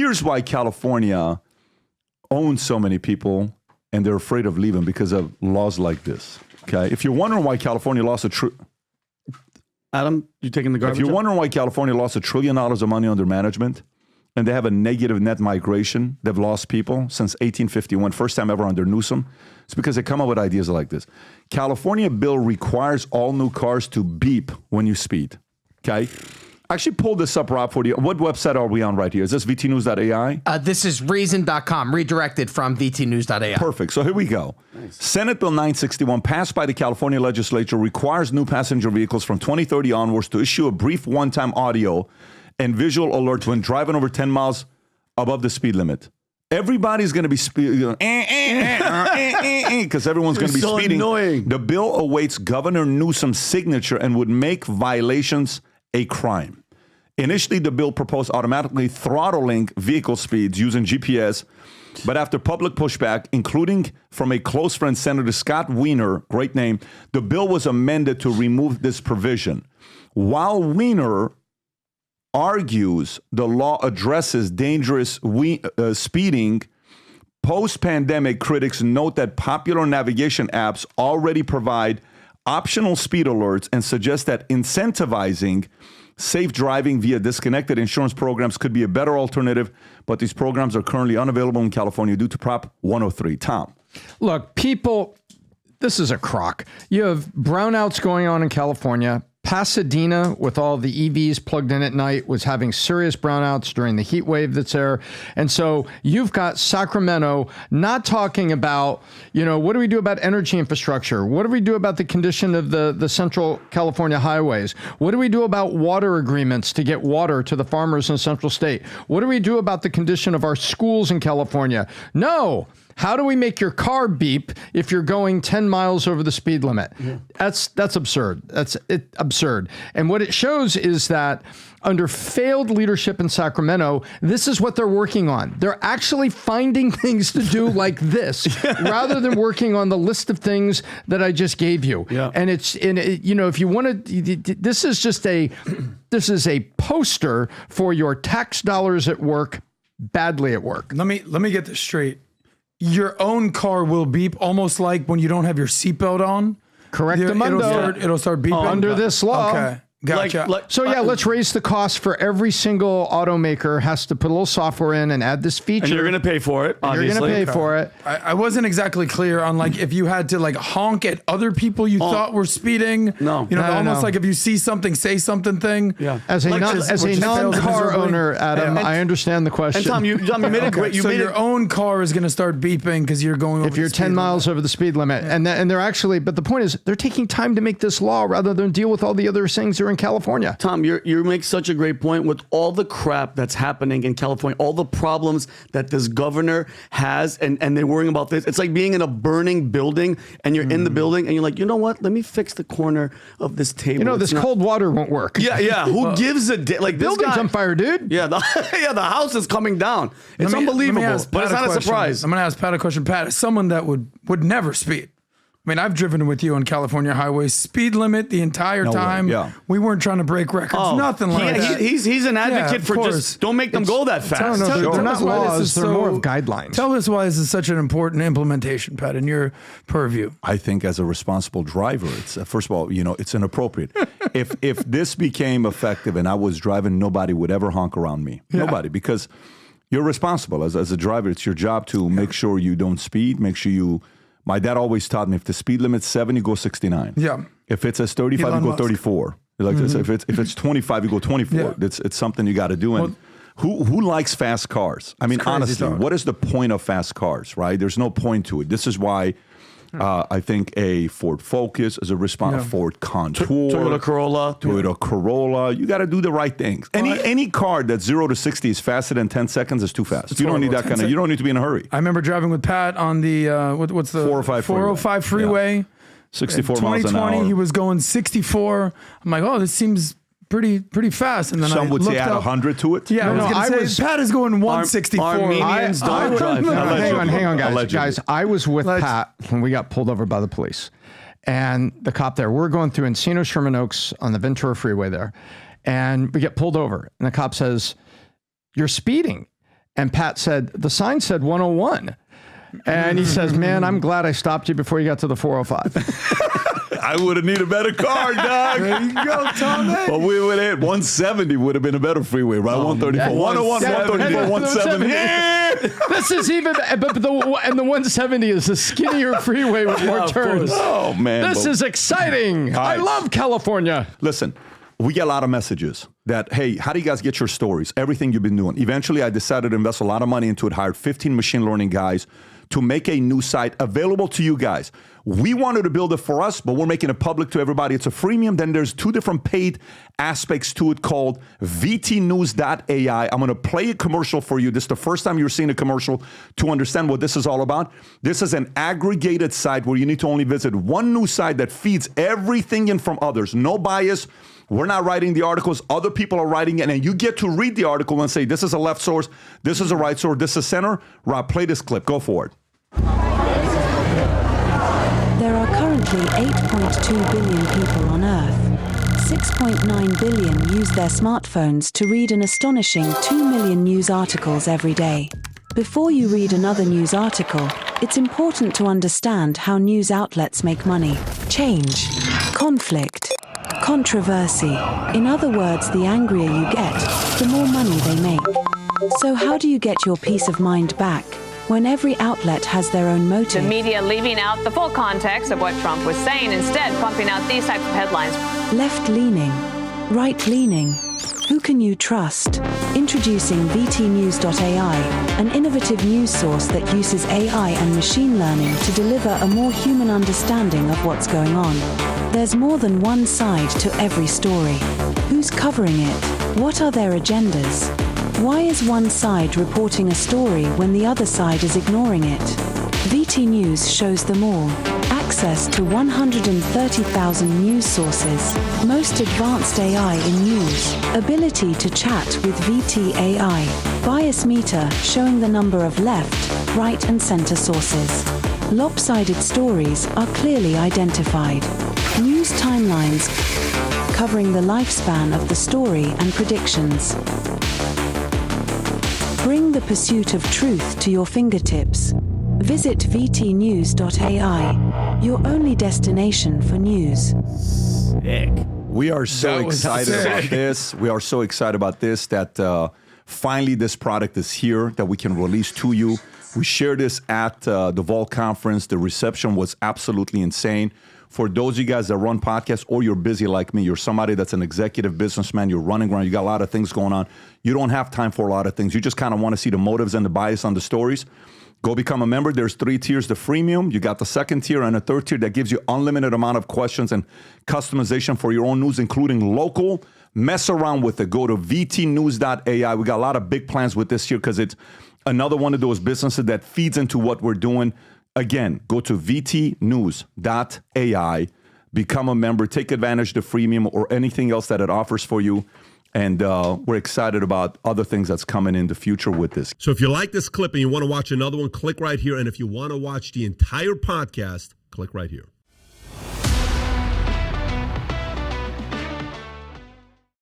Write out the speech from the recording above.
Here's why California owns so many people and they're afraid of leaving because of laws like this. Okay. If you're wondering why California lost Adam, you taking the garbage? If you're wondering why California lost $1 trillion of money under management and they have a negative net migration, they've lost people since 1851, first time ever under Newsom, it's because they come up with ideas like this. California bill requires all new cars to beep when you speed. Okay. I actually pulled this up, Rob, for you. What website are we on right here? Is this vtnews.ai? This is reason.com, redirected from vtnews.ai. Perfect. So here we go. Nice. Senate Bill 961, passed by the California legislature, requires new passenger vehicles from 2030 onwards to issue a brief one-time audio and visual alert when driving over 10 miles above the speed limit. Everybody's going to be speeding because everyone's going to be speeding. Annoying. The bill awaits Governor Newsom's signature and would make violations a crime. Initially, the bill proposed automatically throttling vehicle speeds using GPS, but after public pushback, including from a close friend, Senator Scott Wiener, great name, the bill was amended to remove this provision. While Wiener argues the law addresses dangerous speeding, post-pandemic critics note that popular navigation apps already provide optional speed alerts and suggest that incentivizing safe driving via disconnected insurance programs could be a better alternative, but these programs are currently unavailable in California due to Prop 103. Tom. Look, people, this is a crock. You have brownouts going on in California. Pasadena, with all the EVs plugged in at night, was having serious brownouts during the heat wave that's there. And so you've got Sacramento not talking about, what do we do about energy infrastructure? What do we do about the condition of the Central California highways? What do we do about water agreements to get water to the farmers in Central State? What do we do about the condition of our schools in California? No. How do we make your car beep if you're going 10 miles over the speed limit? Yeah. That's absurd. That's absurd. And what it shows is that under failed leadership in Sacramento, this is what they're working on. They're actually finding things to do like this rather than working on the list of things that I just gave you. Yeah. And if you want to, this is a poster for your tax dollars at work, badly at work. Let me get this straight. Your own car will beep almost like when you don't have your seatbelt on. Correctamundo. It'll start beeping. Under this law. Okay. Gotcha. Let's raise the cost for every single automaker has to put a little software in and add this feature. And you're going to pay for it, obviously. You're going to pay for it. I wasn't exactly clear on if you had to honk at other people you thought were speeding. No. Almost like if you see something, say something thing. Yeah. As a non-car owner, Adam, I understand the question. And Tom, you made it great. Your own car is going to start beeping because you're going over if you're 10 miles over the speed limit. Yeah. And they're actually, but the point is they're taking time to make this law rather than deal with all the other things that are in California. Tom, you make such a great point with all the crap that's happening in California, all the problems that this governor has, and they're worrying about this. It's like being in a burning building, and you're in the building, and you're like, you know what? Let me fix the corner of this table. This cold water won't work. Yeah. Who gives a building's on fire, dude? Yeah, the house is coming down. It's unbelievable, but it's not a surprise. I'm going to ask Pat a question. Pat, as someone that would never speed. I mean, I've driven with you on California highways. Speed limit the entire time. Yeah. We weren't trying to break records. Nothing like that. He's an advocate for just don't make them go that fast. They're not laws. They're more of guidelines. Tell us why this is such an important implementation, Pat, in your purview. I think as a responsible driver, it's first of all, it's inappropriate. if this became effective and I was driving, nobody would ever honk around me. Yeah. Nobody, because you're responsible as a driver. It's your job to make sure you don't speed. Make sure you. My dad always taught me if the speed limit's 7, you go 69. Yeah. If it says 35, you go 34. Like this. If it's 25, you go 24. Yeah. It's something you got to do. And who likes fast cars? I mean, honestly, what is the point of fast cars, right? There's no point to it. This is why I think a Ford Focus is a response. Ford Contour, Toyota Corolla. You got to do the right things. Any car that's 0 to 60 is faster than 10 seconds is too fast. You don't need that kind of. You don't need to be in a hurry. I remember driving with Pat on the what's the 405 freeway. Yeah. 64 miles an hour. 2020, he was going 64. I'm like, oh, this seems pretty fast. And then some would say add 100 to it. Yeah, I was going to say Pat is going 164. Armenians don't drive. Hang on, guys. Guys, I was with Pat when we got pulled over by the police, and the cop there. We're going through Encino Sherman Oaks on the Ventura Freeway there, and we get pulled over, and the cop says, "You're speeding." And Pat said, the sign said 101. And he says, man, I'm glad I stopped you before you got to the 405. I would have needed a better car, dog. There you go, Tommy. But we would have 170 would have been a better freeway, right? 134, 101, 134, 170. Yeah. This is even, but the 170 is a skinnier freeway with more turns. Oh, man. This is exciting. I love California. Listen, we get a lot of messages that, hey, how do you guys get your stories? Everything you've been doing. Eventually, I decided to invest a lot of money into it, hired 15 machine learning guys to make a new site available to you guys. We wanted to build it for us, but we're making it public to everybody. It's a freemium. Then there's 2 different paid aspects to it called vtnews.ai. I'm going to play a commercial for you. This is the first time you're seeing a commercial to understand what this is all about. This is an aggregated site where you need to only visit one news site that feeds everything in from others. No bias. We're not writing the articles. Other people are writing it. And you get to read the article and say, this is a left source. This is a right source. This is center. Rob, play this clip. Go for it. There are currently 8.2 billion people on Earth. 6.9 billion use their smartphones to read an astonishing 2 million news articles every day. Before you read another news article, it's important to understand how news outlets make money. Change, conflict, controversy. In other words, the angrier you get, the more money they make. So how do you get your peace of mind back when every outlet has their own motive? The media leaving out the full context of what Trump was saying, instead pumping out these types of headlines. Left-leaning, right-leaning. Who can you trust? Introducing vtnews.ai, an innovative news source that uses AI and machine learning to deliver a more human understanding of what's going on. There's more than one side to every story. Who's covering it? What are their agendas? Why is one side reporting a story when the other side is ignoring it? VT News shows them all. Access to 130,000 news sources. Most advanced AI in news. Ability to chat with VT AI. Bias meter showing the number of left, right and center sources. Lopsided stories are clearly identified. News timelines covering the lifespan of the story and predictions. Bring the pursuit of truth to your fingertips. Visit vtnews.ai, your only destination for news. We are so excited about this. We are so excited about this that finally this product is here that we can release to you. We shared this at the Vol conference. The reception was absolutely insane. For those of you guys that run podcasts or you're busy like me, you're somebody that's an executive businessman, you're running around, you got a lot of things going on. You don't have time for a lot of things. You just kind of want to see the motives and the bias on the stories. Go become a member. There's 3 tiers. The freemium, you got the 2nd tier and a 3rd tier that gives you unlimited amount of questions and customization for your own news, including local. Mess around with it. Go to vtnews.ai. We got a lot of big plans with this year because it's another one of those businesses that feeds into what we're doing. Again, go to vtnews.ai, become a member, take advantage of the freemium or anything else that it offers for you. And we're excited about other things that's coming in the future with this. So if you like this clip and you want to watch another one, click right here. And if you want to watch the entire podcast, click right here.